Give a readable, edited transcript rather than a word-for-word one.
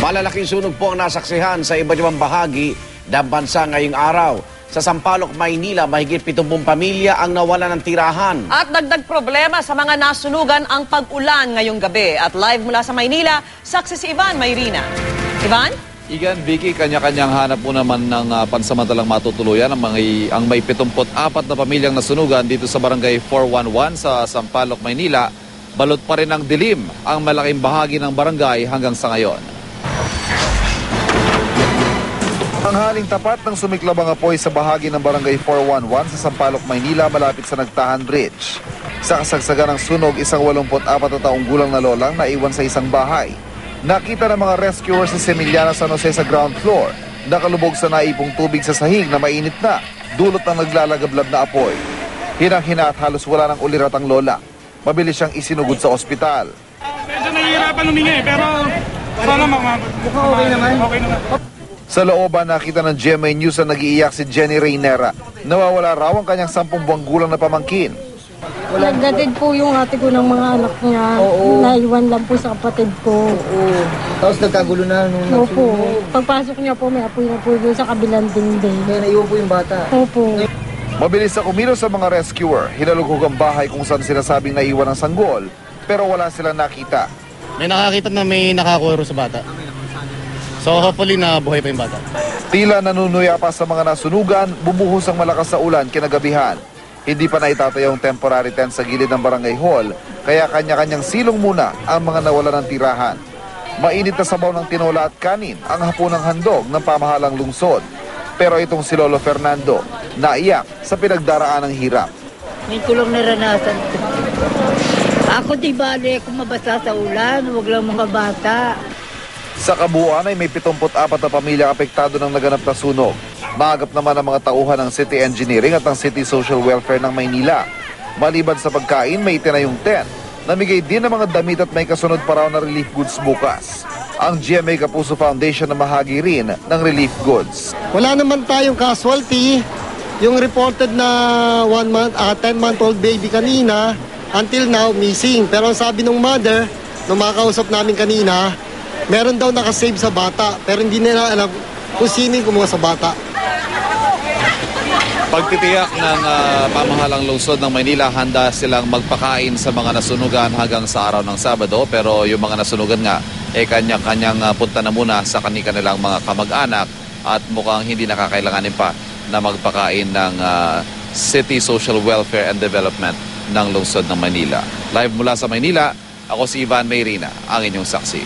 Malalaking sunog po ang nasaksihan sa iba't ibang bahagi ng bansa ngayong araw. Sa Sampaloc, Maynila, mahigit 70 pamilya ang nawala ng tirahan. At dagdag problema sa mga nasunugan ang pag-ulan ngayong gabi. At live mula sa Maynila, saksi si Ivan Mayrina. Ivan? Igan, Vicky, kanya-kanyang hanap po naman ng pansamantalang matutuluyan ang may 74 na pamilyang nasunugan dito sa barangay 411 sa Sampaloc, Maynila. Balot pa rin ng dilim ang malaking bahagi ng barangay hanggang sa ngayon. Ang haling tapat ng sumiklabang apoy sa bahagi ng barangay 411 sa Sampaloc, Maynila malapit sa Nagtahan Bridge. Sa kasagsagan ng sunog, isang 84 na taong gulang na lolang naiwan sa isang bahay. Nakita ng mga rescuers si Semiliana San Jose sa ground floor. Nakalubog sa naipong tubig sa sahig na mainit na, dulot ng naglalagablab na apoy. Hinang-hina at halos wala ng ulirat ang lola. Mabilis siyang isinugod sa ospital. Medyo nahihirapan humingi pero sana mukhang okay naman. Okay naman. Sa looban, nakita ng GMA News na nag-iiyak si Jenny Reynera. Nawawala raw ang kanyang 10 buwang gulang na pamangkin. Nagdatid po yung ate ko ng mga anak niya. Naiwan lang po sa kapatid ko. Tapos nagkagulo na nung Opo. Pagpasok niya po, may apoy na po doon sa kabilang dingding. Kaya naiwan po yung bata. Opo. Mabilis na kumilos sa mga rescuer. Hinalugog ang bahay kung saan sinasabing naiwan ang sanggol, pero wala silang nakita. May nakakita na may nakakuro sa bata. So hopefully na buhay pa yung bata. Tila nanunuya pa sa mga nasunugan, bumuhos ang malakas na ulan kinagabihan. Hindi pa naitatayong temporary tent sa gilid ng barangay hall, kaya kanya-kanyang silong muna ang mga nawala ng tirahan. Mainit na sabaw ng tinola at kanin ang hapunang handog ng pamahalang lungsod. Pero itong si Lolo Fernando, naiyak sa pinagdaraan ng hirap. May tulong naranasan. Ako di bali kung mabasa sa ulan, huwag lang mga bata. Sa kabuuan ay may 74 na pamilya apektado ng naganap na sunog. Maagap naman ang mga tauhan ng City Engineering at ng City Social Welfare ng Maynila. Maliban sa pagkain, may itinayong tent. Namigay din ng mga damit at may kasunod pa raw na relief goods bukas. Ang GMA Kapuso Foundation na mahagi rin ng relief goods. Wala naman tayong casualty. Yung reported na 10-month-old baby kanina, until now, missing. Pero ang sabi ng mother, nung makakausap namin kanina, meron daw nakasave sa bata, pero hindi nila alam kung sino yung kumuha sa bata. Pagtitiyak ng pamahalang lungsod ng Maynila, handa silang magpakain sa mga nasunugan hanggang sa araw ng Sabado. Pero yung mga nasunugan nga, kanya-kanyang punta na muna sa kanilang mga kamag-anak at mukhang hindi nakakailanganin pa na magpakain ng City Social Welfare and Development ng lungsod ng Maynila. Live mula sa Maynila, ako si Ivan Mayrina, ang inyong saksi.